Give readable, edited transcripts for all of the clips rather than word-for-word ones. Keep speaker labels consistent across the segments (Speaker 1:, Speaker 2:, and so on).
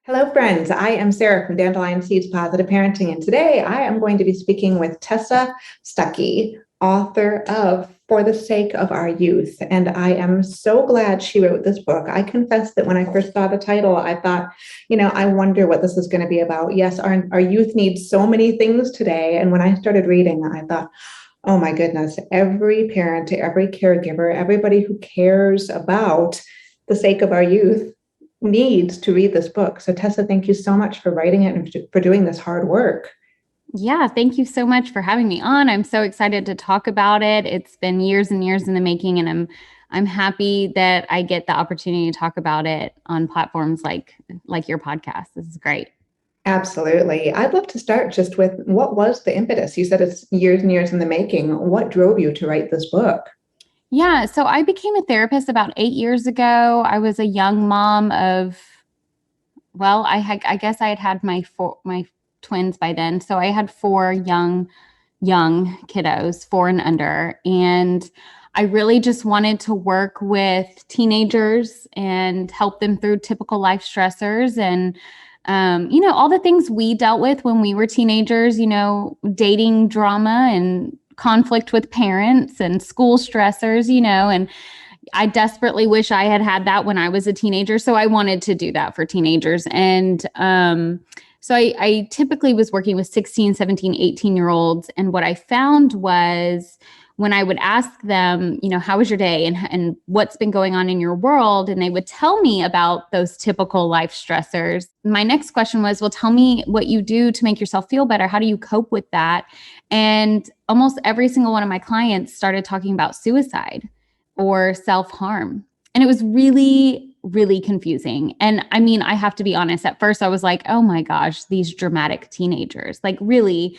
Speaker 1: Hello, friends. I am Sarah from Dandelion Seeds Positive Parenting, and today I am going to be speaking with Tessa Stuckey, author of For the Sake of Our Youth. And I am so glad she wrote this book. I confess that when I first saw the title, I thought, I wonder what this is going to be about. Yes, our youth needs so many things today. And when I started reading, I thought, oh my goodness, every parent, every caregiver, everybody who cares about the sake of our youth needs to read this book. So Tessa, thank you so much for writing it and for doing this hard work.
Speaker 2: Yeah, thank you so much for having me on. I'm so excited to talk about it. It's been years and years in the making, and I'm happy that I get the opportunity to talk about it on platforms like your podcast. This is great.
Speaker 1: Absolutely. I'd love to start just with what was the impetus? You said it's years and years in the making. What drove you to write this book?
Speaker 2: Yeah, so I became a therapist about 8 years ago. I was a young mom of, well, I guess I had my twins by then. So I had four young kiddos, 4 and under. And I really just wanted to work with teenagers and help them through typical life stressors and, all the things we dealt with when we were teenagers, dating drama and conflict with parents and school stressors, and I desperately wish I had had that when I was a teenager. So I wanted to do that for teenagers. And so I typically was working with 16, 17, 18-year-olds. And what I found was when I would ask them, how was your day and what's been going on in your world? And they would tell me about those typical life stressors. My next question was, well, tell me what you do to make yourself feel better. How do you cope with that? And almost every single one of my clients started talking about suicide or self-harm. And it was really, really confusing. And I mean, I have to be honest, at first I was like, oh my gosh, these dramatic teenagers, like really,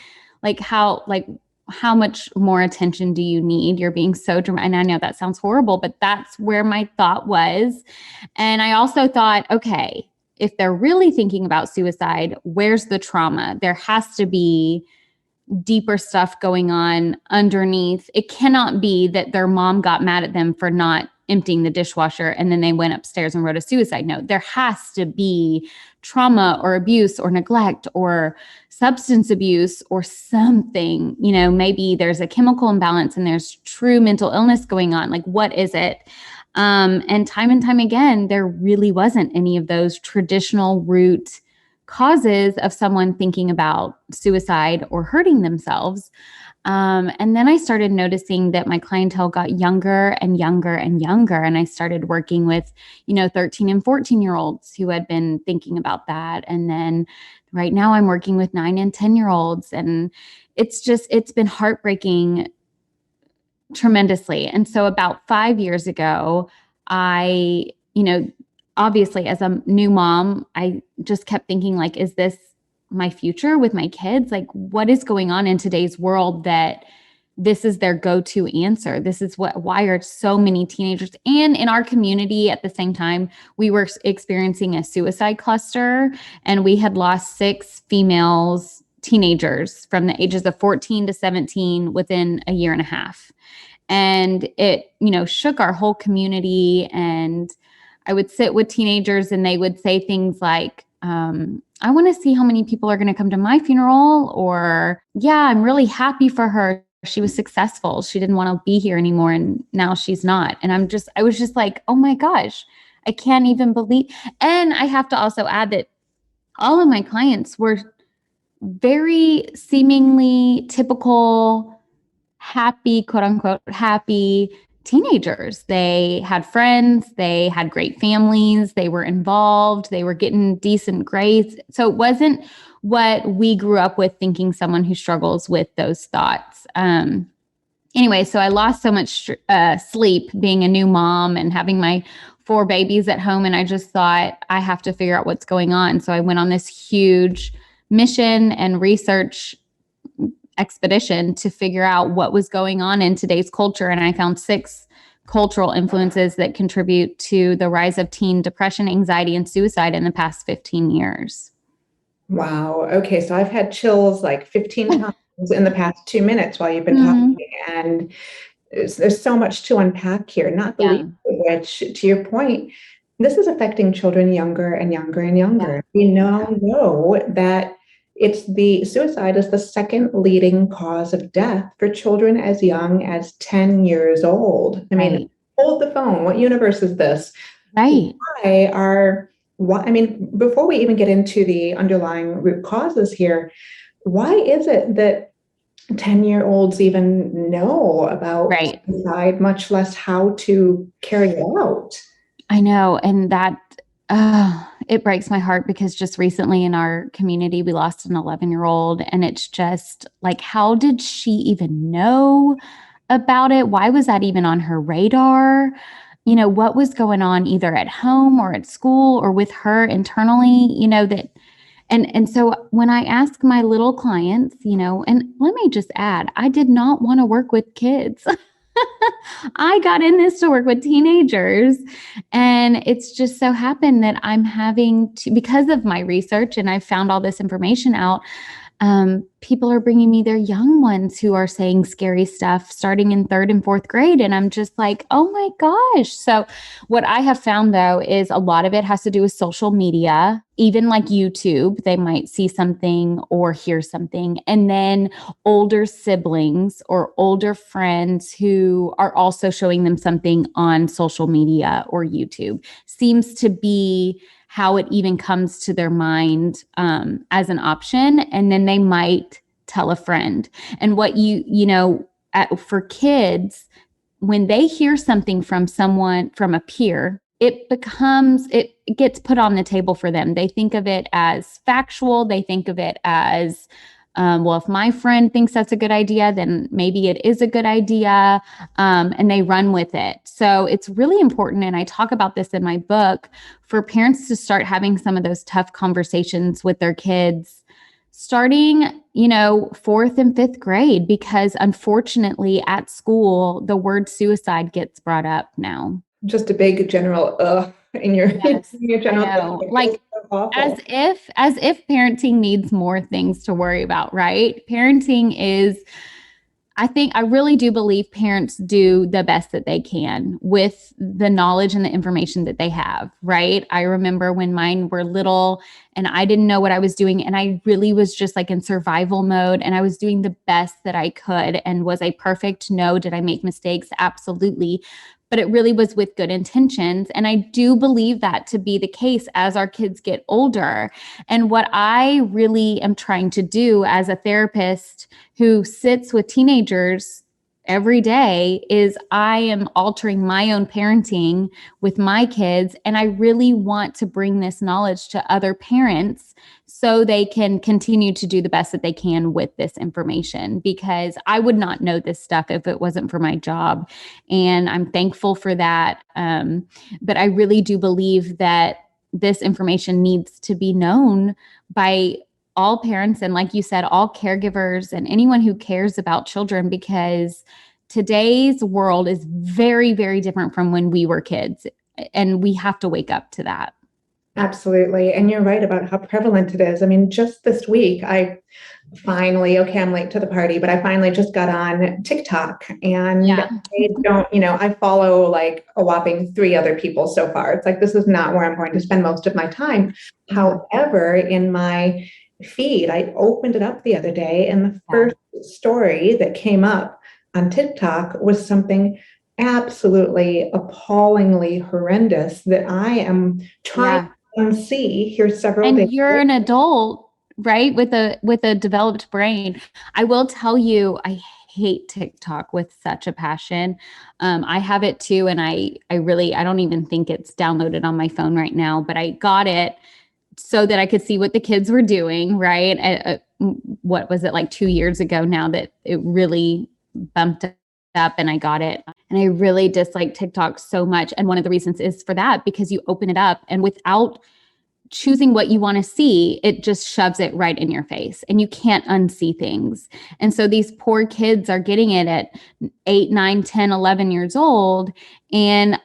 Speaker 2: how much more attention do you need? You're being so dramatic. And I know that sounds horrible, but that's where my thought was. And I also thought, okay, if they're really thinking about suicide, where's the trauma? There has to be deeper stuff going on underneath. It cannot be that their mom got mad at them for not emptying the dishwasher and then they went upstairs and wrote a suicide note. There has to be trauma or abuse or neglect or substance abuse or something. Maybe there's a chemical imbalance and there's true mental illness going on. Like, what is it? And time again, there really wasn't any of those traditional root causes of someone thinking about suicide or hurting themselves. And then I started noticing that my clientele got younger and younger and younger. And I started working with, 13 and 14-year-olds who had been thinking about that. And then right now I'm working with 9 and 10-year-olds. And it's been heartbreaking tremendously. And so about 5 years ago, I, obviously as a new mom, I just kept thinking, like, is this my future with my kids? Like, what is going on in today's world that this is their go-to answer? This is why are so many teenagers, and in our community at the same time, we were experiencing a suicide cluster, and we had lost 6 females, teenagers from the ages of 14 to 17 within a year and a half. And it, shook our whole community. And I would sit with teenagers and they would say things like, I want to see how many people are going to come to my funeral, or, yeah, I'm really happy for her. She was successful. She didn't want to be here anymore. And now she's not. And I was just like, oh my gosh, I can't even believe. And I have to also add that all of my clients were very seemingly typical, happy, quote unquote, happy teenagers. They had friends, they had great families, they were involved, they were getting decent grades. So it wasn't what we grew up with, thinking someone who struggles with those thoughts. Anyway, so I lost so much sleep being a new mom and having my 4 babies at home. And I just thought, I have to figure out what's going on. So I went on this huge mission and research expedition to figure out what was going on in today's culture. And I found 6 cultural influences that contribute to the rise of teen depression, anxiety, and suicide in the past 15 years.
Speaker 1: Wow. Okay. So I've had chills like 15 times in the past 2 minutes while you've been talking. And there's so much to unpack here, not the least of which, to your point, this is affecting children younger and younger and younger. We now know that suicide is the second leading cause of death for children as young as 10 years old. I mean,
Speaker 2: Right.
Speaker 1: hold the phone. What universe is this?
Speaker 2: Right.
Speaker 1: I mean, before we even get into the underlying root causes here, why is it that 10-year-olds even know about
Speaker 2: Right.
Speaker 1: suicide, much less how to carry it out?
Speaker 2: I know. And that, it breaks my heart because just recently in our community, we lost an 11-year-old, and it's just like, how did she even know about it? Why was that even on her radar? You know, what was going on either at home or at school or with her internally, you know, that, and so when I ask my little clients, you know, and let me just add, I did not want to work with kids. I got in this to work with teenagers, and it's just so happened that I'm having to, because of my research and I found all this information out, people are bringing me their young ones who are saying scary stuff starting in 3rd and 4th grade. And I'm just like, oh my gosh. So what I have found though, is a lot of it has to do with social media, even like YouTube. They might see something or hear something, and then older siblings or older friends who are also showing them something on social media or YouTube seems to be how it even comes to their mind as an option. And then they might tell a friend. And what for kids, when they hear something from someone, from a peer, it gets put on the table for them. They think of it as factual. They think of it as, well, if my friend thinks that's a good idea, then maybe it is a good idea. And they run with it. So it's really important. And I talk about this in my book, for parents to start having some of those tough conversations with their kids starting, 4th and 5th grade, because unfortunately at school, the word suicide gets brought up now.
Speaker 1: Just a big general in your,
Speaker 2: Yes,
Speaker 1: in your general.
Speaker 2: I know. Like,
Speaker 1: so
Speaker 2: as if parenting needs more things to worry about, right? Parenting is, I really do believe parents do the best that they can with the knowledge and the information that they have, right? I remember when mine were little and I didn't know what I was doing, and I really was just like in survival mode, and I was doing the best that I could. And was I perfect? No. Did I make mistakes? Absolutely. But it really was with good intentions. And I do believe that to be the case as our kids get older. And what I really am trying to do as a therapist who sits with teenagers every day is I am altering my own parenting with my kids. And I really want to bring this knowledge to other parents so they can continue to do the best that they can with this information, because I would not know this stuff if it wasn't for my job. And I'm thankful for that. But I really do believe that this information needs to be known by all parents, and like you said, all caregivers and anyone who cares about children, because today's world is very, very different from when we were kids, and we have to wake up to that.
Speaker 1: Absolutely. And you're right about how prevalent it is. I mean, just this week, I'm late to the party, but I finally just got on TikTok, and I follow like a whopping 3 other people so far. It's like, this is not where I'm going to spend most of my time. However, in my feed, I opened it up the other day, and the first story that came up on TikTok was something absolutely appallingly horrendous that I am trying to unsee here several days.
Speaker 2: And you're an adult, right? With a developed brain. I will tell you, I hate TikTok with such a passion. I have it too, and I don't even think it's downloaded on my phone right now, but I got it so that I could see what the kids were doing, right? What was it, like 2 years ago now that it really bumped up, and I got it. And I really dislike TikTok so much. And one of the reasons is for that, because you open it up and without choosing what you want to see, it just shoves it right in your face, and you can't unsee things. And so these poor kids are getting it at 8, 9, 10, 11 years old. And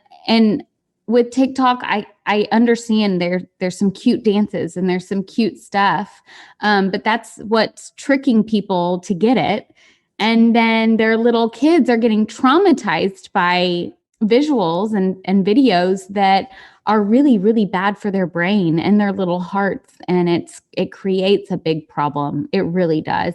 Speaker 2: with TikTok, I understand there's some cute dances and there's some cute stuff. But that's what's tricking people to get it. And then their little kids are getting traumatized by visuals and videos that are really, really bad for their brain and their little hearts. And it creates a big problem. It really does.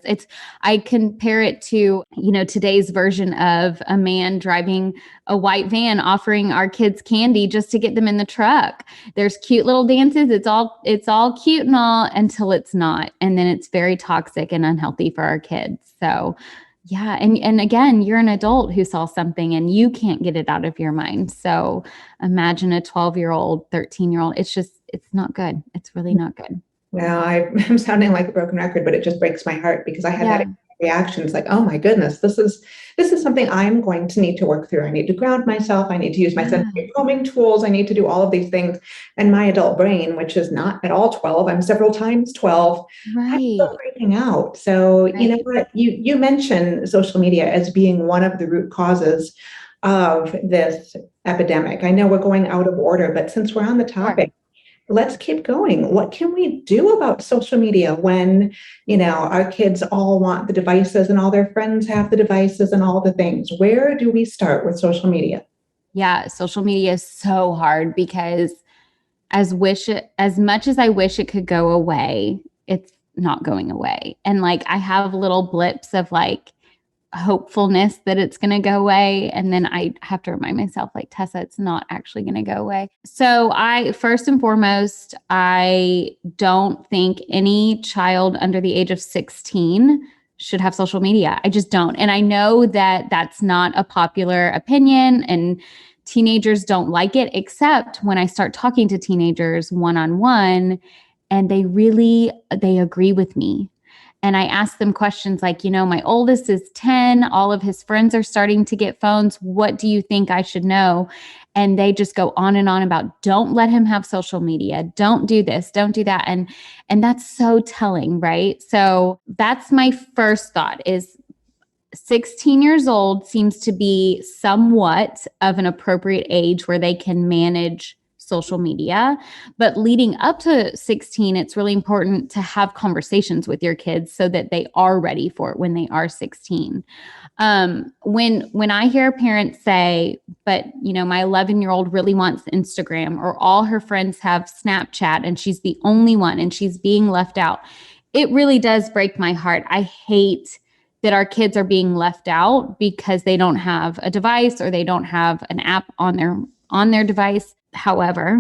Speaker 2: I compare it to, today's version of a man driving a white van offering our kids candy just to get them in the truck. There's cute little dances. It's all cute and all until it's not. And then it's very toxic and unhealthy for our kids. So yeah. And again, you're an adult who saw something and you can't get it out of your mind. So imagine a 12-year-old, 13-year-old. It's not good. It's really not good.
Speaker 1: Well, I'm sounding like a broken record, but it just breaks my heart because I had that reaction. It's like, oh my goodness, this is something I'm going to need to work through. I need to ground myself. I need to use my sensory calming tools. I need to do all of these things. And my adult brain, which is not at all 12, I'm several times 12, I'm still freaking out. So you know what? You mentioned social media as being one of the root causes of this epidemic. I know we're going out of order, but since we're on the topic, let's keep going. What can we do about social media when, our kids all want the devices and all their friends have the devices and all the things? Where do we start with social media?
Speaker 2: Yeah, social media is so hard because as much as I wish it could go away, it's not going away. And I have little blips of hopefulness that it's going to go away. And then I have to remind myself, Tessa, it's not actually going to go away. So first and foremost, I don't think any child under the age of 16 should have social media. I just don't. And I know that that's not a popular opinion and teenagers don't like it, except when I start talking to teenagers one-on-one and they agree with me. And I ask them questions like, my oldest is 10. All of his friends are starting to get phones. What do you think I should know? And they just go on and on about, don't let him have social media. Don't do this. Don't do that. And that's so telling, right? So that's my first thought is 16 years old seems to be somewhat of an appropriate age where they can manage social media. But leading up to 16, it's really important to have conversations with your kids so that they are ready for it when they are 16. When I hear parents say, but my 11-year-old really wants Instagram, or all her friends have Snapchat and she's the only one and she's being left out, it really does break my heart. I hate that our kids are being left out because they don't have a device or they don't have an app on their device. However,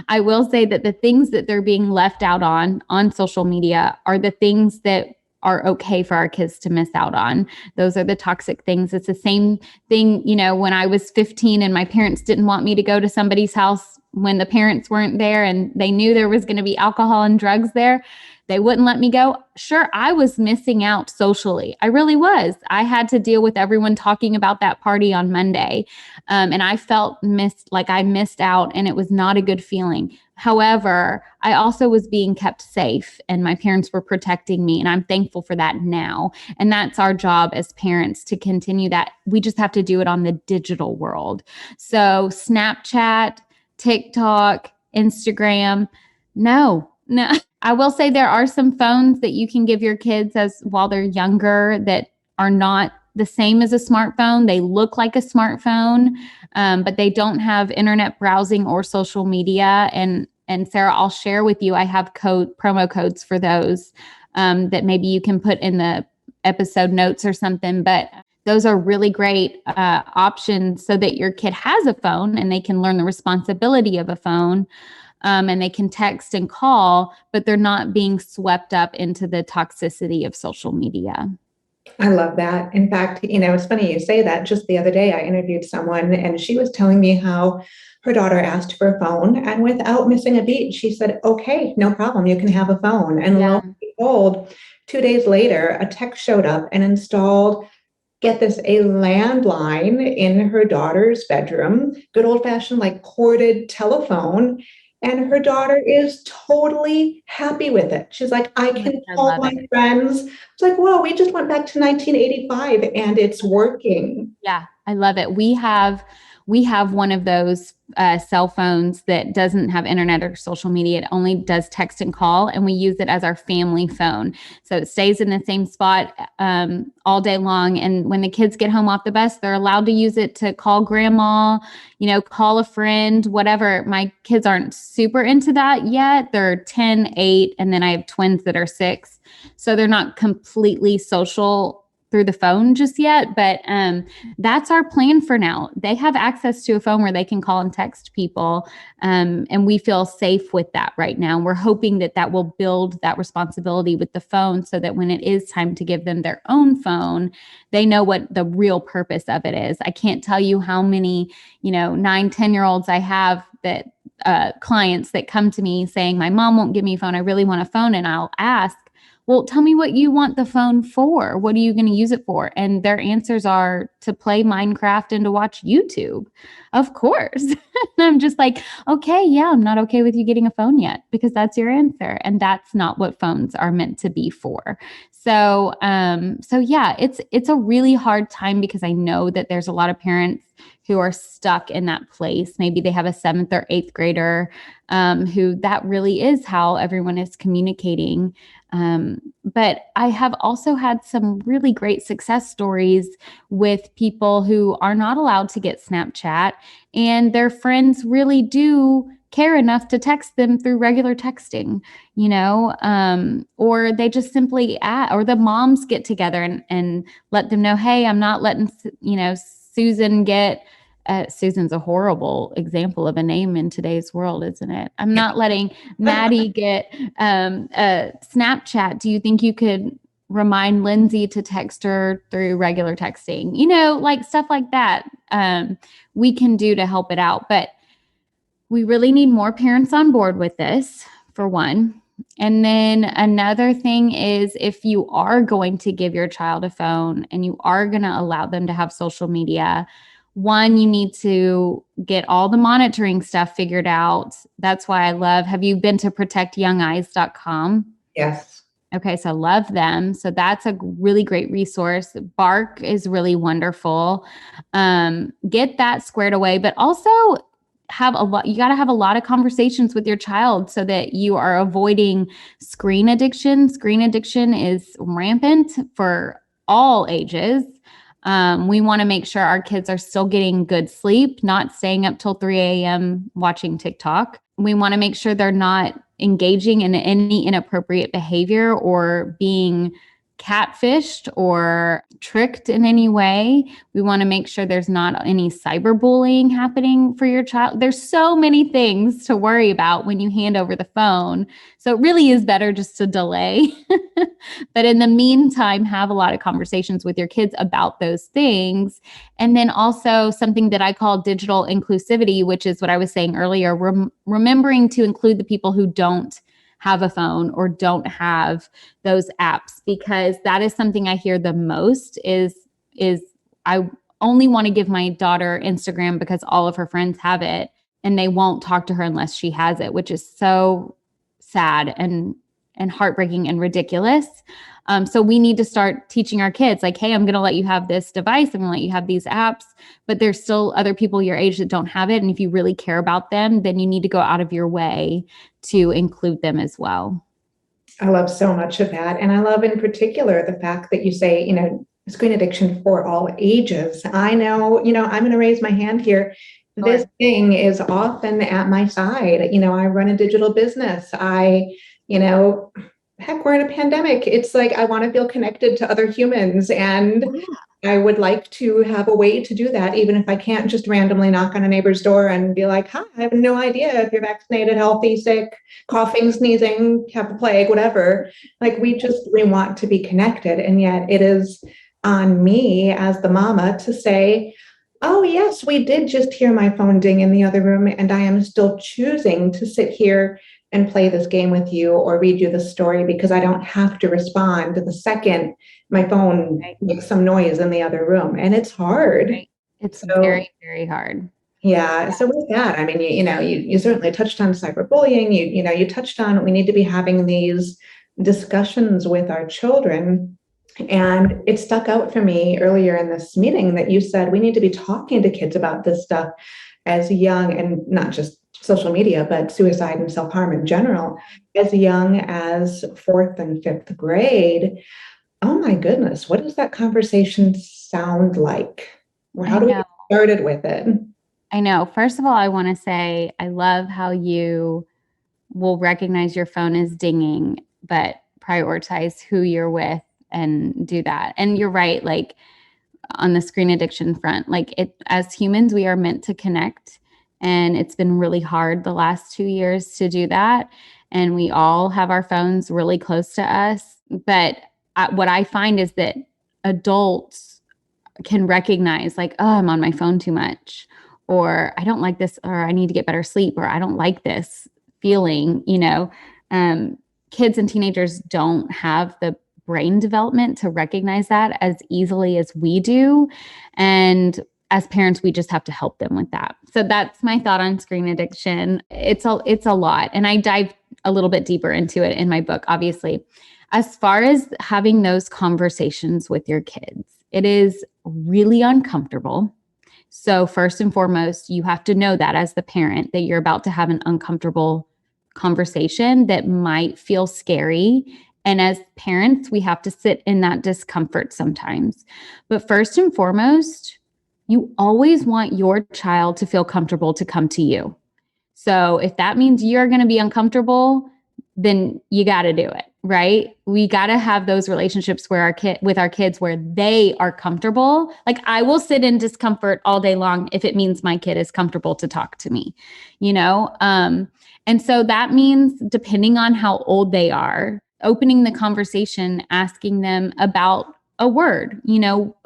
Speaker 2: I will say that the things that they're being left out on social media are the things that are okay for our kids to miss out on. Those are the toxic things. It's the same thing, when I was 15 and my parents didn't want me to go to somebody's house when the parents weren't there and they knew there was going to be alcohol and drugs there. They wouldn't let me go. Sure, I was missing out socially. I really was. I had to deal with everyone talking about that party on Monday. And I felt I missed out, and it was not a good feeling. However, I also was being kept safe and my parents were protecting me. And I'm thankful for that now. And that's our job as parents, to continue that. We just have to do it on the digital world. So Snapchat, TikTok, Instagram, no. I will say there are some phones that you can give your kids while they're younger that are not the same as a smartphone. They look like a smartphone, but they don't have internet browsing or social media. And Sarah, I'll share with you, I have promo codes for those that maybe you can put in the episode notes or something. But those are really great options so that your kid has a phone and they can learn the responsibility of a phone. And they can text and call, but they're not being swept up into the toxicity of social media.
Speaker 1: I love that. In fact, it's funny you say that. Just the other day, I interviewed someone and she was telling me how her daughter asked for a phone, and without missing a beat, she said, okay, no problem, you can have a phone. And lo and behold, 2 days later, a tech showed up and installed, get this, a landline in her daughter's bedroom, good old fashioned corded telephone. And her daughter is totally happy with it. She's like, I can call my friends. It's like, whoa, we just went back to 1985 and it's working.
Speaker 2: Yeah, I love it. We have we have one of those cell phones that doesn't have internet or social media. It only does text and call, and we use it as our family phone. So it stays in the same spot all day long. And when the kids get home off the bus, they're allowed to use it to call grandma, call a friend, whatever. My kids aren't super into that yet. They're 10, 8, and then I have twins that are 6. So they're not completely social through the phone just yet, but that's our plan for now. They have access to a phone where they can call and text people, and we feel safe with that right now. We're hoping that will build that responsibility with the phone so that when it is time to give them their own phone, they know what the real purpose of it is. I can't tell you how many 9, 10-year-olds I have that clients that come to me saying, my mom won't give me a phone. I really want a phone. And I'll ask, well, tell me what you want the phone for. What are you going to use it for? And their answers are to play Minecraft and to watch YouTube. Of course. And I'm just like, okay, yeah, I'm not okay with you getting a phone yet because that's your answer. And that's not what phones are meant to be for. So yeah, it's a really hard time because I know that there's a lot of parents who are stuck in that place. Maybe they have a 7th or 8th grader who that really is how everyone is communicating. But I have also had some really great success stories with people who are not allowed to get Snapchat, and their friends really do care enough to text them through regular texting, or they just simply or the moms get together and let them know, hey, I'm not letting, Susan get, Susan's a horrible example of a name in today's world, isn't it? I'm not letting Maddie get Snapchat. Do you think you could remind Lindsay to text her through regular texting? Like stuff like that we can do to help it out. But we really need more parents on board with this, for one. And then another thing is, if you are going to give your child a phone and you are going to allow them to have social media, one, you need to get all the monitoring stuff figured out. That's why have you been to protectyoungeyes.com?
Speaker 1: Yes.
Speaker 2: Okay, so I love them. So that's a really great resource. Bark is really wonderful. Get that squared away, but also you got to have a lot of conversations with your child so that you are avoiding screen addiction. Screen addiction is rampant for all ages. We want to make sure our kids are still getting good sleep, not staying up till 3 a.m. watching TikTok. We want to make sure they're not engaging in any inappropriate behavior or being catfished or tricked in any way. We want to make sure there's not any cyberbullying happening for your child. There's so many things to worry about when you hand over the phone. So it really is better just to delay. But in the meantime, have a lot of conversations with your kids about those things. And then also something that I call digital inclusivity, which is what I was saying earlier, remembering to include the people who don't have a phone or don't have those apps, because that is something I hear the most is I only want to give my daughter Instagram because all of her friends have it and they won't talk to her unless she has it, which is so sad and heartbreaking and ridiculous. So we need to start teaching our kids like, hey, I'm going to let you have this device. I'm going to let you have these apps, but there's still other people your age that don't have it. And if you really care about them, then you need to go out of your way to include them as well.
Speaker 1: I love so much of that. And I love in particular the fact that you say, screen addiction for all ages. I know, I'm going to raise my hand here. Sure. This thing is often at my side. I run a digital business. Heck, we're in a pandemic. It's like, I want to feel connected to other humans. And I would like to have a way to do that, even if I can't just randomly knock on a neighbor's door and be like, hi, I have no idea if you're vaccinated, healthy, sick, coughing, sneezing, have the plague, whatever. Like we want to be connected. And yet it is on me as the mama to say, oh, yes, we did just hear my phone ding in the other room. And I am still choosing to sit here and play this game with you or read you the story because I don't have to respond the second my phone makes some noise in the other room. And it's hard.
Speaker 2: Right. It's very, very hard.
Speaker 1: Yeah. So with that, I mean, you certainly touched on cyberbullying. You touched on we need to be having these discussions with our children. And it stuck out for me earlier in this meeting that you said we need to be talking to kids about this stuff as young, and not just social media, but suicide and self-harm in general, as young as fourth and fifth grade. Oh my goodness, what does that conversation sound like? Or how
Speaker 2: I
Speaker 1: do we
Speaker 2: know.
Speaker 1: get started with it?
Speaker 2: I know. First of all, I want to say I love how you will recognize your phone is dinging, but prioritize who you're with and do that. And you're right, like on the screen addiction front, like it, as humans, we are meant to connect. And it's been really hard the last 2 years to do that. And we all have our phones really close to us. But what I find is that adults can recognize, like, oh, I'm on my phone too much, or I don't like this, or I need to get better sleep, or I don't like this feeling, kids and teenagers don't have the brain development to recognize that as easily as we do. And as parents, we just have to help them with that. So that's my thought on screen addiction. It's a lot. And I dive a little bit deeper into it in my book, obviously. As far as having those conversations with your kids, it is really uncomfortable. So first and foremost, you have to know that as the parent, that you're about to have an uncomfortable conversation that might feel scary. And as parents, we have to sit in that discomfort sometimes. But first and foremost, you always want your child to feel comfortable to come to you. So if that means you're going to be uncomfortable, then you got to do it, right? We got to have those relationships where with our kids where they are comfortable. Like I will sit in discomfort all day long if it means my kid is comfortable to talk to me, and so that means, depending on how old they are, opening the conversation, asking them about a word,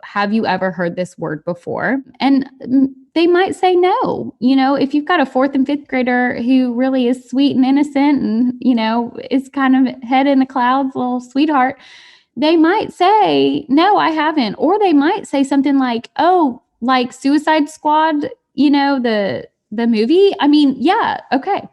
Speaker 2: have you ever heard this word before? And they might say no. If you've got a fourth and fifth grader who really is sweet and innocent and, is kind of head in the clouds, little sweetheart, they might say, no, I haven't. Or they might say something like, oh, like Suicide Squad, the movie. I mean, yeah, okay.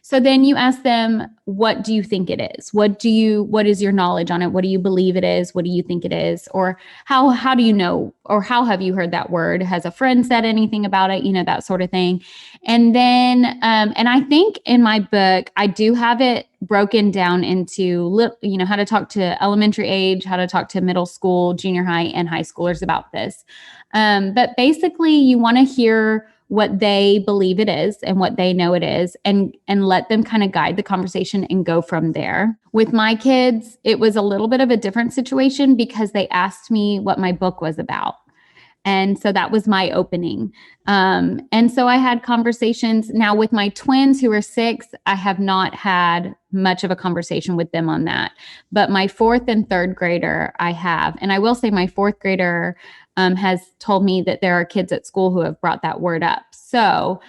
Speaker 2: So then you ask them, what do you think it is? What is your knowledge on it? What do you believe it is? What do you think it is? Or how do you know, or how have you heard that word? Has a friend said anything about it? That sort of thing. And then, and I think in my book, I do have it broken down into, how to talk to elementary age, how to talk to middle school, junior high, and high schoolers about this. But basically you want to hear what they believe it is and what they know it is, and let them kind of guide the conversation and go from there. With my kids, it was a little bit of a different situation because they asked me what my book was about. And so that was my opening. And so I had conversations. Now with my twins who are 6, I have not had much of a conversation with them on that. But my fourth and third grader, I have. And I will say my fourth grader has told me that there are kids at school who have brought that word up. So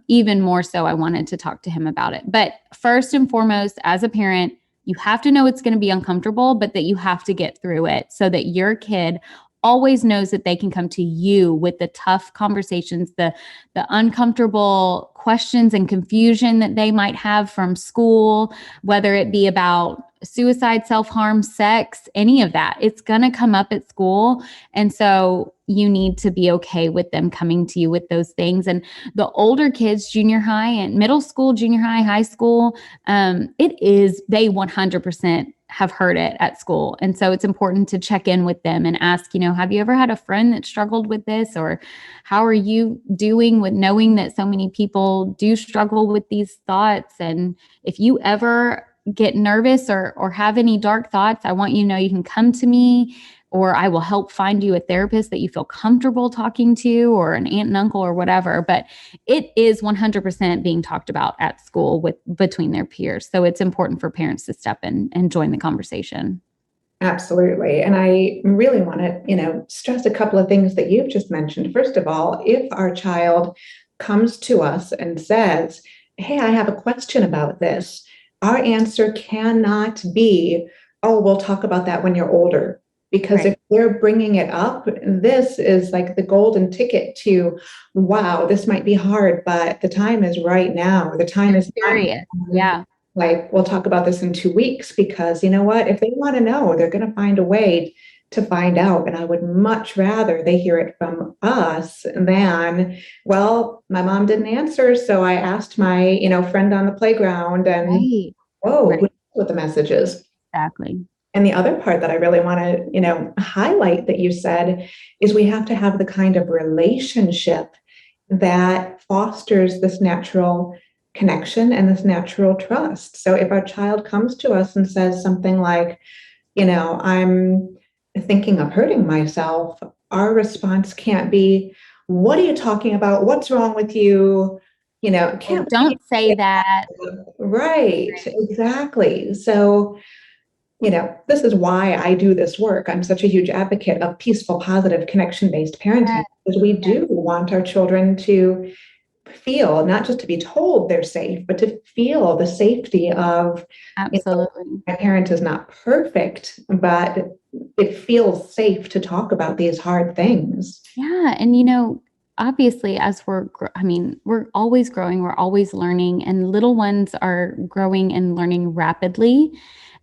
Speaker 2: even more so, I wanted to talk to him about it. But first and foremost, as a parent, you have to know it's going to be uncomfortable, but that you have to get through it so that your kid always knows that they can come to you with the tough conversations, the uncomfortable questions and confusion that they might have from school, whether it be about suicide, self-harm, sex, any of that. It's going to come up at school. And so you need to be okay with them coming to you with those things. And the older kids, junior high and middle school, junior high, high school, they 100% have heard it at school. And so it's important to check in with them and ask, have you ever had a friend that struggled with this? Or how are you doing with knowing that so many people do struggle with these thoughts? And if you ever get nervous or have any dark thoughts, I want you to know you can come to me, or I will help find you a therapist that you feel comfortable talking to, or an aunt and uncle or whatever. But it is 100% being talked about at school between their peers. So it's important for parents to step in and join the conversation.
Speaker 1: Absolutely. And I really want to, stress a couple of things that you've just mentioned. First of all, if our child comes to us and says, hey, I have a question about this, our answer cannot be, oh, we'll talk about that when you're older. Because right. If they're bringing it up, this is like the golden ticket to, wow, this might be hard, but the time is right now. The time is
Speaker 2: serious. Yeah.
Speaker 1: like, we'll talk about this in 2 weeks, because you know what? If they want to know, they're going to find a way to find out. And I would much rather they hear it from us than, well, my mom didn't answer, so I asked my, friend on the playground, and
Speaker 2: Right.
Speaker 1: whoa, who
Speaker 2: Right.
Speaker 1: knows what the message is.
Speaker 2: Exactly.
Speaker 1: And the other part that I really want to, highlight that you said is we have to have the kind of relationship that fosters this natural connection and this natural trust. So if our child comes to us and says something like, I'm thinking of hurting myself, our response can't be, what are you talking about? What's wrong with you? It
Speaker 2: Oh,
Speaker 1: can't be.
Speaker 2: don't say that.
Speaker 1: Right, exactly. So this is why I do this work. I'm such a huge advocate of peaceful, positive, connection-based parenting,
Speaker 2: Yes,
Speaker 1: because we
Speaker 2: yes,
Speaker 1: do want our children to feel, not just to be told they're safe, but to feel the safety of,
Speaker 2: absolutely.
Speaker 1: my parent is not perfect, but it feels safe to talk about these hard things.
Speaker 2: Yeah. And, obviously, as we're always growing, we're always learning, and little ones are growing and learning rapidly,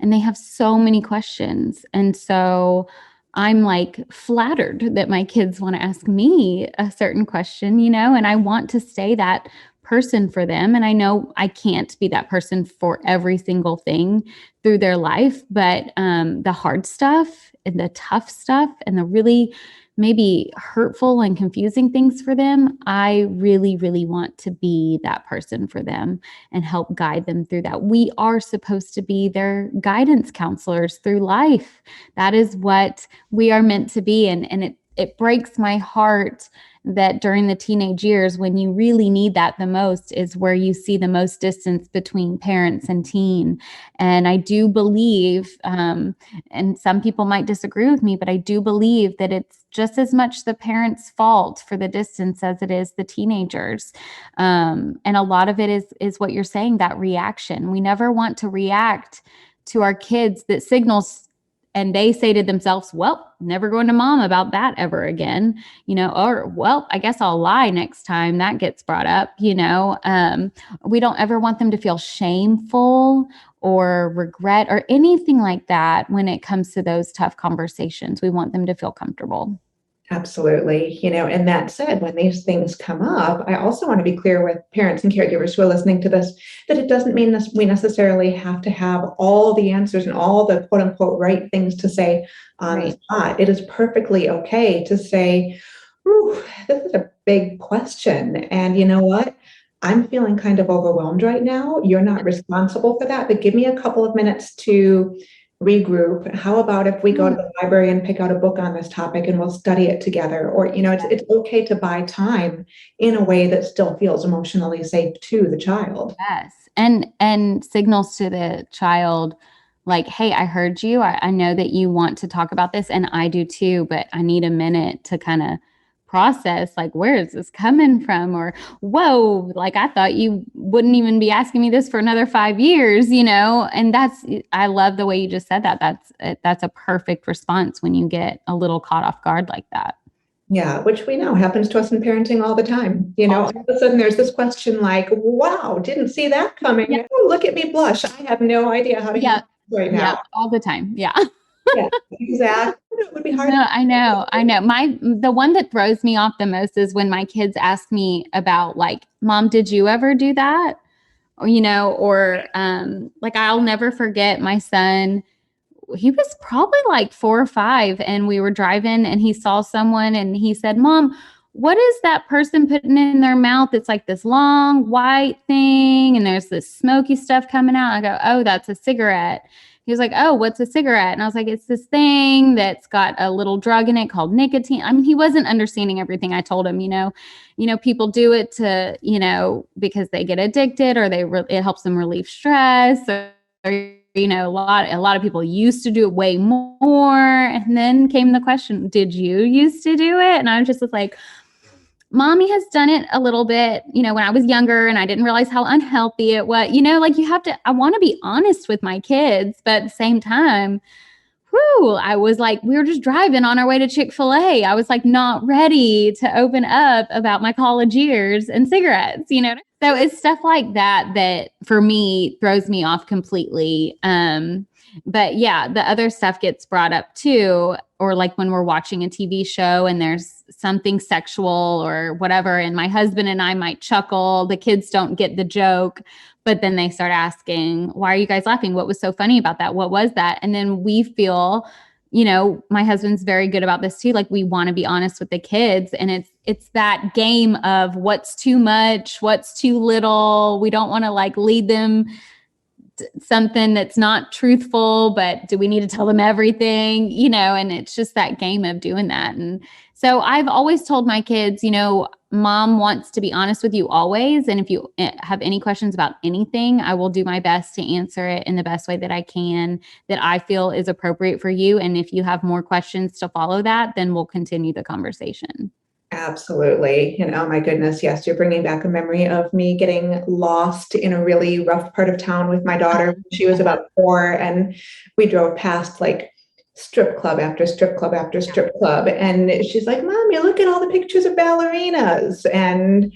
Speaker 2: and they have so many questions. And so I'm like flattered that my kids want to ask me a certain question, and I want to stay that person for them. And I know I can't be that person for every single thing through their life, but the hard stuff and the tough stuff and the really maybe hurtful and confusing things for them, I really, really want to be that person for them and help guide them through that. We are supposed to be their guidance counselors through life. That is what we are meant to be. And it breaks my heart that during the teenage years, when you really need that the most, is where you see the most distance between parents and teen. And I do believe, and some people might disagree with me, but I do believe that it's just as much the parents' fault for the distance as it is the teenagers. And a lot of it is what you're saying, that reaction. We never want to react to our kids that signals, and they say to themselves, well, never going to mom about that ever again, or, well, I guess I'll lie next time that gets brought up. We don't ever want them to feel shameful or regret or anything like that when it comes to those tough conversations. We want them to feel comfortable.
Speaker 1: Absolutely. And that said, when these things come up, I also want to be clear with parents and caregivers who are listening to this, that it doesn't mean we necessarily have to have all the answers and all the quote unquote right things to say on the spot. It is perfectly okay to say, ooh, this is a big question. And you know what? I'm feeling kind of overwhelmed right now. You're not responsible for that, but give me a couple of minutes to regroup. How about if we go to the library and pick out a book on this topic and we'll study it together? Or, it's okay to buy time in a way that still feels emotionally safe to the child.
Speaker 2: Yes. And signals to the child like, hey, I heard you. I know that you want to talk about this, and I do too, but I need a minute to kind of process, like, where is this coming from? Or, whoa, like, I thought you wouldn't even be asking me this for another 5 years, and I love the way you just said that. That's a perfect response when you get a little caught off guard like that.
Speaker 1: Yeah, which we know happens to us in parenting all the time. All of a sudden there's this question like, wow, didn't see that coming.
Speaker 2: Yeah.
Speaker 1: Oh, look at me blush. I have no idea how to handle this right now.
Speaker 2: Yeah, all the time. Yeah.
Speaker 1: Yeah, exactly. It would be hard.
Speaker 2: No, I know. The one that throws me off the most is when my kids ask me about, like, Mom, did you ever do that? Or like, I'll never forget my son. He was probably like 4 or 5, and we were driving and he saw someone and he said, Mom, what is that person putting in their mouth? It's like this long white thing and there's this smoky stuff coming out. I go, oh, that's a cigarette. He was like, oh, what's a cigarette? And I was like, it's this thing that's got a little drug in it called nicotine. I mean, he wasn't understanding everything I told him. People do it to, because they get addicted, or it helps them relieve stress, or a lot of people used to do it way more. And then came the question, did you used to do it? And I was like, Mommy has done it a little bit, when I was younger, and I didn't realize how unhealthy it was. I want to be honest with my kids, but at the same time, I was like, we were just driving on our way to Chick-fil-A. I was like, not ready to open up about my college years and cigarettes, So it's stuff like that that for me throws me off completely. But yeah, the other stuff gets brought up too, or like when we're watching a TV show and there's something sexual or whatever, and my husband and I might chuckle, the kids don't get the joke, but then they start asking, why are you guys laughing? What was so funny about that? What was that? And then we feel, my husband's very good about this too. Like, we want to be honest with the kids, and it's that game of what's too much, what's too little. We don't want to like lead them something that's not truthful, but do we need to tell them everything? And it's just that game of doing that. And so I've always told my kids, mom wants to be honest with you always. And if you have any questions about anything, I will do my best to answer it in the best way that I can, that I feel is appropriate for you. And if you have more questions to follow that, then we'll continue the conversation.
Speaker 1: Absolutely. My goodness, yes, you're bringing back a memory of me getting lost in a really rough part of town with my daughter. She was about 4, and we drove past like strip club after strip club after strip club. And she's like, Mommy, look at all the pictures of ballerinas. And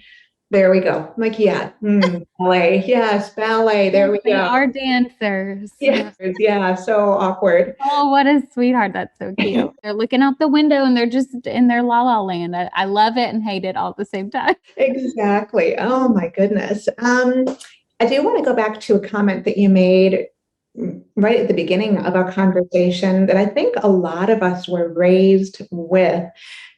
Speaker 1: there we go. I'm like, yeah, ballet. Yes, ballet. There we go.
Speaker 2: They are dancers.
Speaker 1: Yeah, so awkward.
Speaker 2: Oh, what a sweetheart. That's so cute. They're looking out the window and they're just in their la la land. I love it and hate it all at the same time.
Speaker 1: Exactly. Oh my goodness. I do want to go back to a comment that you made right at the beginning of our conversation that I think a lot of us were raised with.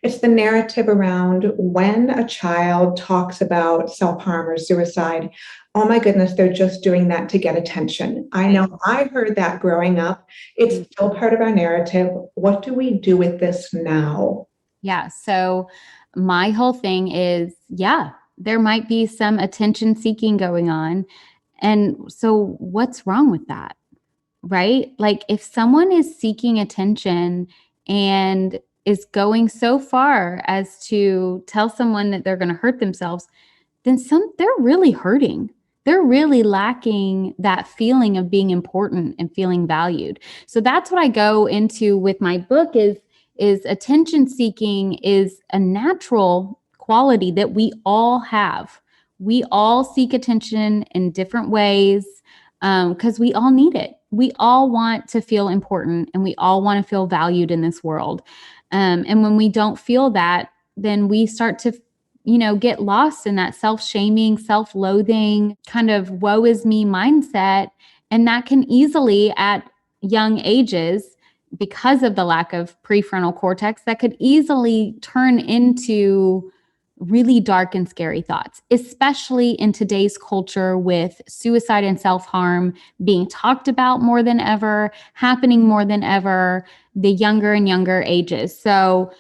Speaker 1: It's the narrative around when a child talks about self-harm or suicide. Oh my goodness, they're just doing that to get attention. I know I heard that growing up. It's still part of our narrative. What do we do with this now?
Speaker 2: Yeah. So my whole thing is, there might be some attention seeking going on. And so what's wrong with that? Right? Like, if someone is seeking attention and is going so far as to tell someone that they're going to hurt themselves, then they're really hurting. They're really lacking that feeling of being important and feeling valued. So that's what I go into with my book is attention seeking is a natural quality that we all have. We all seek attention in different ways because we all need it. We all want to feel important and we all want to feel valued in this world. And when we don't feel that, then we start to, get lost in that self-shaming, self-loathing kind of woe is me mindset. And that can easily, at young ages, because of the lack of prefrontal cortex, that could easily turn into really dark and scary thoughts, especially in today's culture with suicide and self-harm being talked about more than ever, happening more than ever, the younger and younger ages. So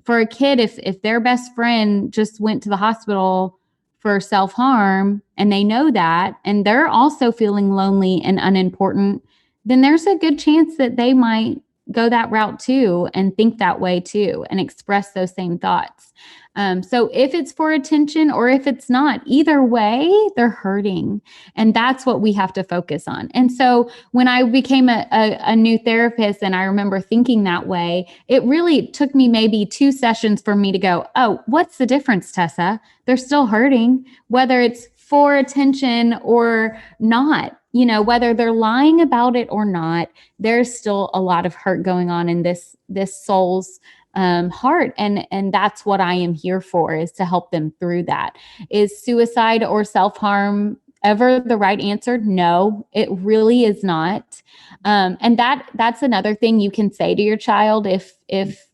Speaker 2: for a kid, if their best friend just went to the hospital for self-harm and they know that, and they're also feeling lonely and unimportant, then there's a good chance that they might go that route too and think that way too and express those same thoughts. So if it's for attention or if it's not, either way, they're hurting. And that's what we have to focus on. And so when I became a new therapist and I remember thinking that way, it really took me maybe 2 sessions for me to go, oh, what's the difference, Tessa? They're still hurting, whether it's for attention or not. Whether they're lying about it or not, there's still a lot of hurt going on in this soul's heart. And that's what I am here for, is to help them through that. Is suicide or self-harm ever the right answer? No, it really is not. And that's another thing you can say to your child if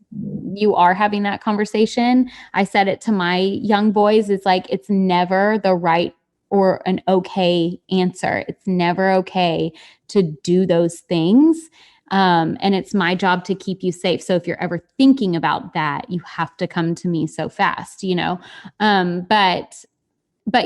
Speaker 2: you are having that conversation. I said it to my young boys. It's like, it's never the right or an okay answer. It's never okay to do those things. And it's my job to keep you safe. So if you're ever thinking about that, you have to come to me so fast, But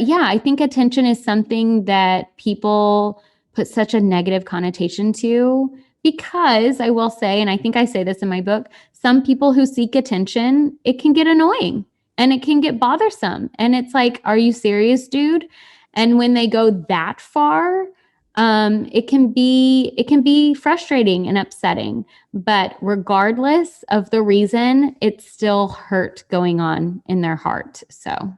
Speaker 2: yeah, I think attention is something that people put such a negative connotation to, because I will say, and I think I say this in my book, some people who seek attention, it can get annoying and it can get bothersome. And it's like, are you serious, dude? And when they go that far, it can be frustrating and upsetting, but regardless of the reason, it's still hurt going on in their heart. So.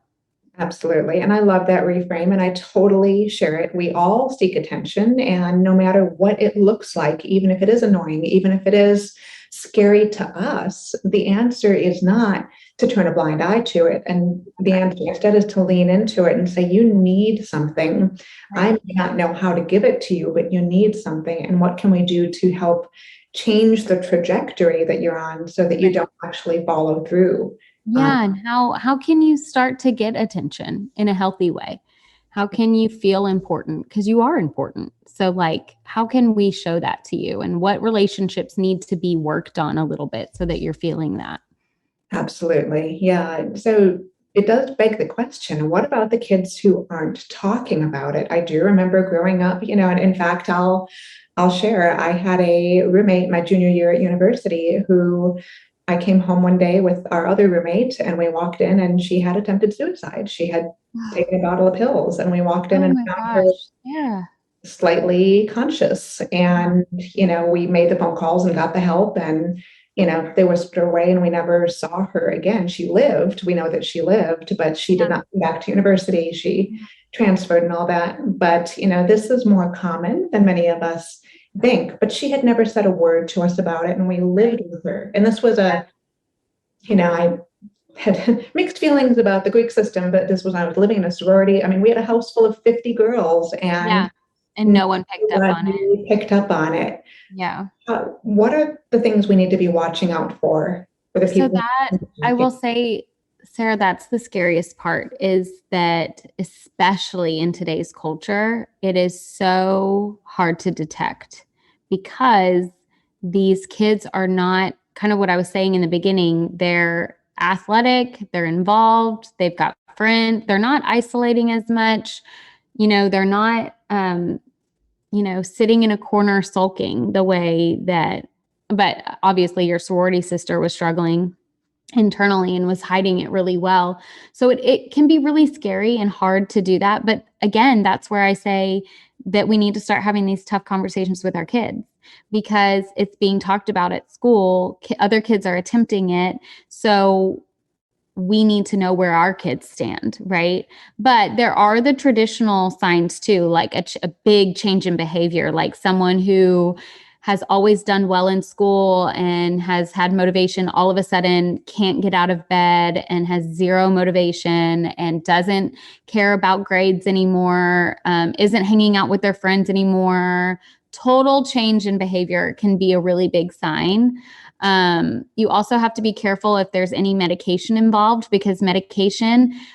Speaker 1: Absolutely. And I love that reframe and I totally share it. We all seek attention, and no matter what it looks like, even if it is annoying, even if it is scary to us, the answer is not to turn a blind eye to it. And the answer instead is to lean into it and say, you need something. I may not know how to give it to you, but you need something. And what can we do to help change the trajectory that you're on so that you don't actually follow through?
Speaker 2: Yeah. And how can you start to get attention in a healthy way? How can you feel important? Because you are important. So like, how can we show that to you? And what relationships need to be worked on a little bit so that you're feeling that?
Speaker 1: Absolutely. Yeah. So it does beg the question, what about the kids who aren't talking about it? I do remember growing up, and in fact, I'll share, I had a roommate my junior year at university who I came home one day with our other roommate and we walked in and she had attempted suicide. She had taken a bottle of pills and we walked in
Speaker 2: Oh
Speaker 1: and
Speaker 2: my
Speaker 1: found her
Speaker 2: gosh. Yeah.
Speaker 1: slightly conscious. And, we made the phone calls and got the help and, they whisked her away and we never saw her again. She lived. We know that she lived, but she did
Speaker 2: Yeah.
Speaker 1: not come back to university. She transferred and all that. But, this is more common than many of us think. But she had never said a word to us about it. And we lived with her. And this was I had mixed feelings about the Greek system, but this was when I was living in a sorority. I mean, we had a house full of 50 girls and
Speaker 2: Yeah. And no one picked up on it.
Speaker 1: nobody picked up on it.
Speaker 2: Yeah.
Speaker 1: What are the things we need to be watching out for the
Speaker 2: So
Speaker 1: people?
Speaker 2: that I will say, Sarah, that's the scariest part is that especially in today's culture, it is so hard to detect because these kids are not kind of what I was saying in the beginning. They're athletic, they're involved, they've got friends, they're not isolating as much. They're not sitting in a corner sulking the way that, but obviously your sorority sister was struggling internally and was hiding it really well. So it can be really scary and hard to do that. But again, that's where I say that we need to start having these tough conversations with our kids because it's being talked about at school. Other kids are attempting it. So we need to know where our kids stand, right? But there are the traditional signs too, like a big change in behavior, like someone who has always done well in school and has had motivation all of a sudden can't get out of bed and has zero motivation and doesn't care about grades anymore, isn't hanging out with their friends anymore. Total change in behavior can be a really big sign. You also have to be careful if there's any medication involved because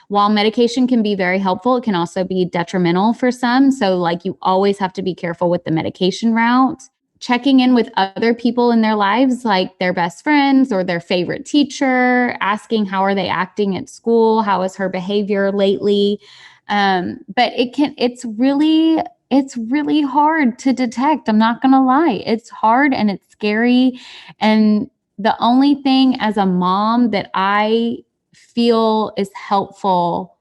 Speaker 2: while medication can be very helpful, it can also be detrimental for some. So like you always have to be careful with the medication route. Checking in with other people in their lives, like their best friends or their favorite teacher, asking how are they acting at school? How is her behavior lately? But it's really hard to detect. I'm not going to lie. It's hard and it's scary. And the only thing as a mom that I feel is helpful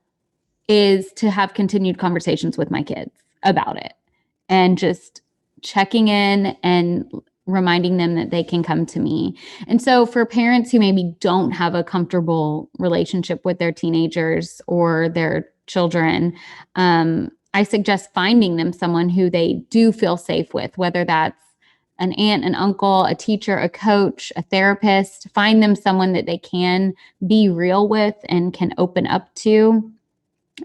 Speaker 2: is to have continued conversations with my kids about it and just checking in and reminding them that they can come to me. And so for parents who maybe don't have a comfortable relationship with their teenagers or their children, I suggest finding them someone who they do feel safe with, whether that's an aunt, an uncle, a teacher, a coach, a therapist. Find them someone that they can be real with and can open up to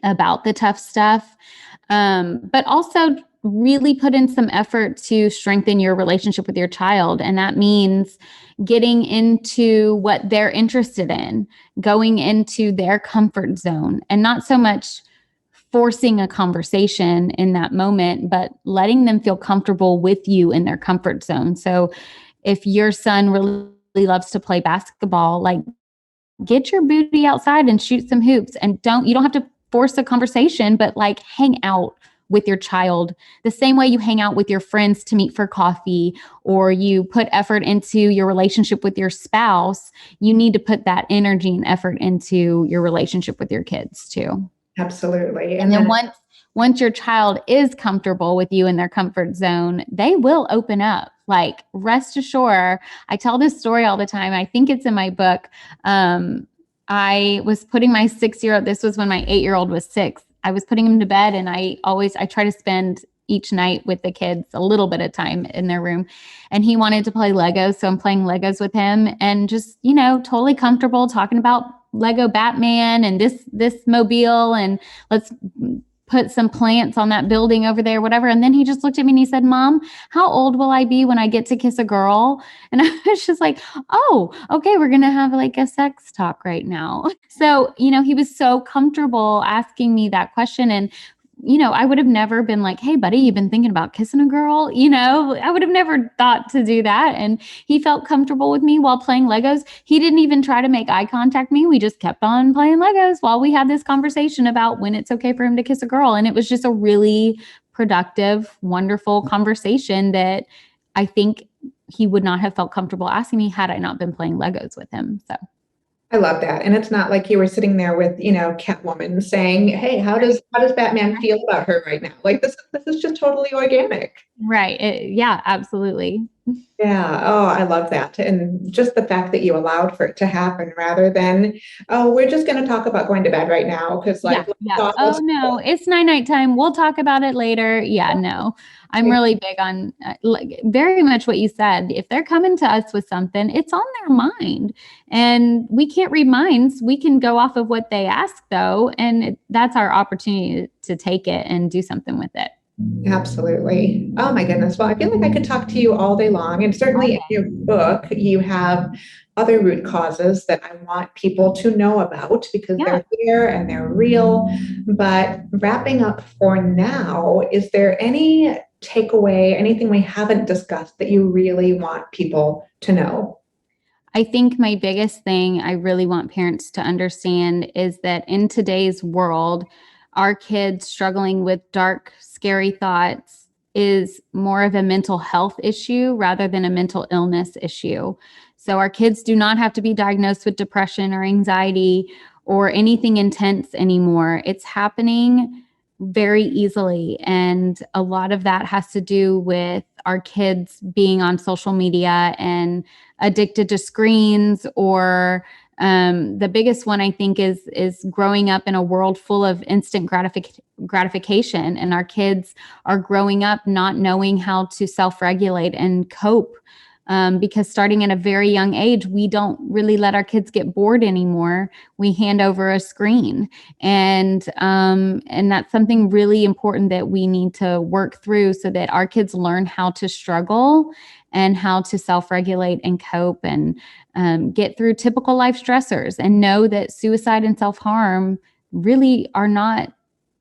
Speaker 2: about the tough stuff. But also really put in some effort to strengthen your relationship with your child. And that means getting into what they're interested in, going into their comfort zone, and not so much forcing a conversation in that moment, but letting them feel comfortable with you in their comfort zone. So if your son really loves to play basketball, like get your booty outside and shoot some hoops, and you don't have to force a conversation, but like hang out with your child the same way you hang out with your friends to meet for coffee, or you put effort into your relationship with your spouse. You need to put that energy and effort into your relationship with your kids too.
Speaker 1: Absolutely.
Speaker 2: And then once your child is comfortable with you in their comfort zone, they will open up. Like, rest assured, I tell this story all the time. I think it's in my book. I was putting my 6-year-old, this was when my 8-year-old was 6. I was putting him to bed, and I try to spend each night with the kids a little bit of time in their room. And he wanted to play Legos. So I'm playing Legos with him and just, totally comfortable talking about Lego Batman and this mobile, and let's put some plants on that building over there, whatever. And then he just looked at me and he said, Mom, how old will I be when I get to kiss a girl? And I was just like, oh, okay, we're going to have like a sex talk right now. So, he was so comfortable asking me that question. And I would have never been like, hey, buddy, you've been thinking about kissing a girl? I would have never thought to do that. And he felt comfortable with me while playing Legos. He didn't even try to make eye contact with me. We just kept on playing Legos while we had this conversation about when it's okay for him to kiss a girl. And it was just a really productive, wonderful conversation that I think he would not have felt comfortable asking me had I not been playing Legos with him. So
Speaker 1: I love that. And it's not like you were sitting there with, Catwoman saying, hey, how does Batman feel about her right now? Like this is just totally organic.
Speaker 2: Right. Yeah, absolutely.
Speaker 1: Yeah. Oh, I love that. And just the fact that you allowed for it to happen rather than, oh, we're just going to talk about going to bed right now. Cause like,
Speaker 2: yeah. Oh no, it's night time. We'll talk about it later. Yeah, no, I'm really big on like very much what you said. If they're coming to us with something, it's on their mind, and we can't read minds. We can go off of what they ask though. And that's our opportunity to take it and do something with it.
Speaker 1: Absolutely. Oh my goodness. Well, I feel like I could talk to you all day long. And certainly in your book, you have other root causes that I want people to know about because they're there and they're real. But wrapping up for now, is there any takeaway, anything we haven't discussed that you really want people to know?
Speaker 2: I think my biggest thing I really want parents to understand is that in today's world, our kids struggling with dark, scary thoughts is more of a mental health issue rather than a mental illness issue. So our kids do not have to be diagnosed with depression or anxiety or anything intense anymore. It's happening very easily. And a lot of that has to do with our kids being on social media and addicted to screens, or the biggest one I think is growing up in a world full of instant gratification, and our kids are growing up not knowing how to self-regulate and cope. Because starting at a very young age, we don't really let our kids get bored anymore. We hand over a screen, and that's something really important that we need to work through so that our kids learn how to struggle and how to self-regulate and cope and get through typical life stressors, and know that suicide and self-harm really are not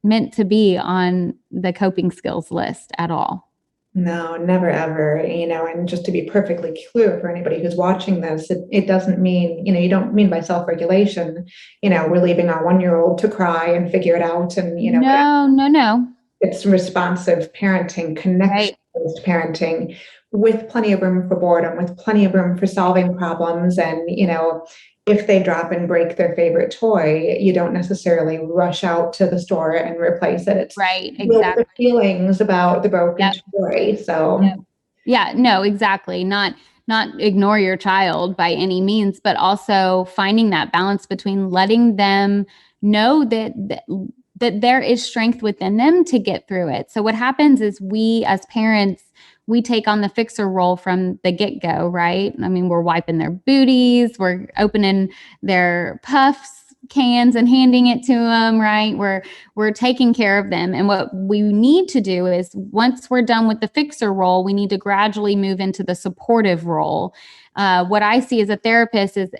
Speaker 2: meant to be on the coping skills list at all.
Speaker 1: No, never ever, and just to be perfectly clear for anybody who's watching this, it doesn't mean, you don't mean by self-regulation, we're leaving our 1-year-old to cry and figure it out. And,
Speaker 2: No.
Speaker 1: It's responsive parenting, connection-based parenting with plenty of room for boredom, with plenty of room for solving problems. And, if they drop and break their favorite toy, you don't necessarily rush out to the store and replace it. It's
Speaker 2: right, exactly.
Speaker 1: The feelings about the broken toy. So
Speaker 2: yeah, no, exactly. Not ignore your child by any means, but also finding that balance between letting them know that there is strength within them to get through it. So what happens is we as parents, we take on the fixer role from the get-go, right? I mean, we're wiping their booties, we're opening their puffs cans and handing it to them, right? We're taking care of them. And what we need to do is, once we're done with the fixer role, we need to gradually move into the supportive role. What I see as a therapist is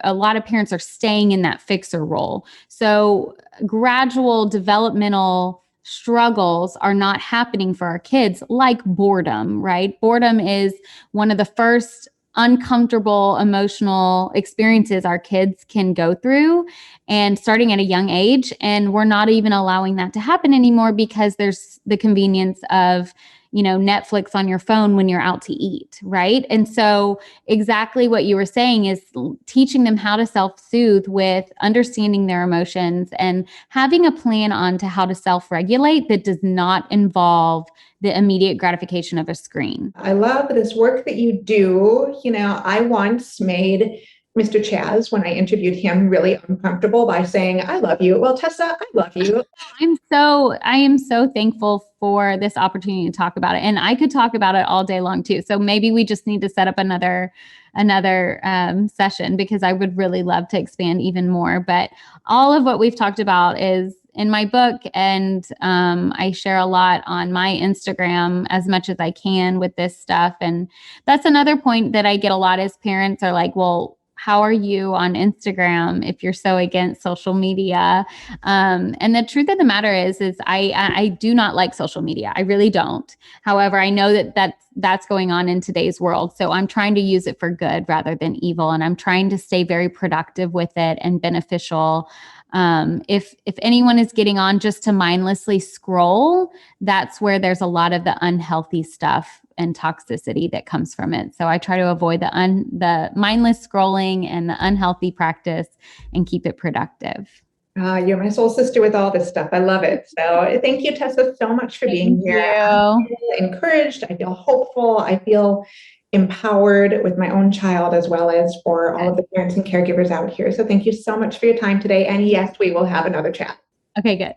Speaker 2: a lot of parents are staying in that fixer role. So gradual developmental struggles are not happening for our kids, like boredom, right? Boredom is one of the first uncomfortable emotional experiences our kids can go through, and starting at a young age. And we're not even allowing that to happen anymore because there's the convenience of Netflix on your phone when you're out to eat, right? And so exactly what you were saying is teaching them how to self-soothe with understanding their emotions and having a plan on to how to self-regulate that does not involve the immediate gratification of a screen.
Speaker 1: I love this work that you do. I once made Mr. Chaz, when I interviewed him, really uncomfortable by saying, I love you. Well, Tessa, I love you.
Speaker 2: I am so thankful for this opportunity to talk about it. And I could talk about it all day long too. So maybe we just need to set up another session, because I would really love to expand even more. But all of what we've talked about is in my book, and I share a lot on my Instagram as much as I can with this stuff. And that's another point that I get a lot as parents are like, well, how are you on Instagram if you're so against social media? And the truth of the matter is I do not like social media. I really don't. However, I know that's going on in today's world. So I'm trying to use it for good rather than evil. And I'm trying to stay very productive with it and beneficial. If anyone is getting on just to mindlessly scroll, that's where there's a lot of the unhealthy stuff and toxicity that comes from it. So I try to avoid the mindless scrolling and the unhealthy practice and keep it productive.
Speaker 1: You're my soul sister with all this stuff. I love it. So thank you, Tessa, so much for being here. I feel encouraged. I feel hopeful. I feel empowered with my own child, as well as for all of the parents and caregivers out here. So thank you so much for your time today. And yes, we will have another chat.
Speaker 2: Okay, good.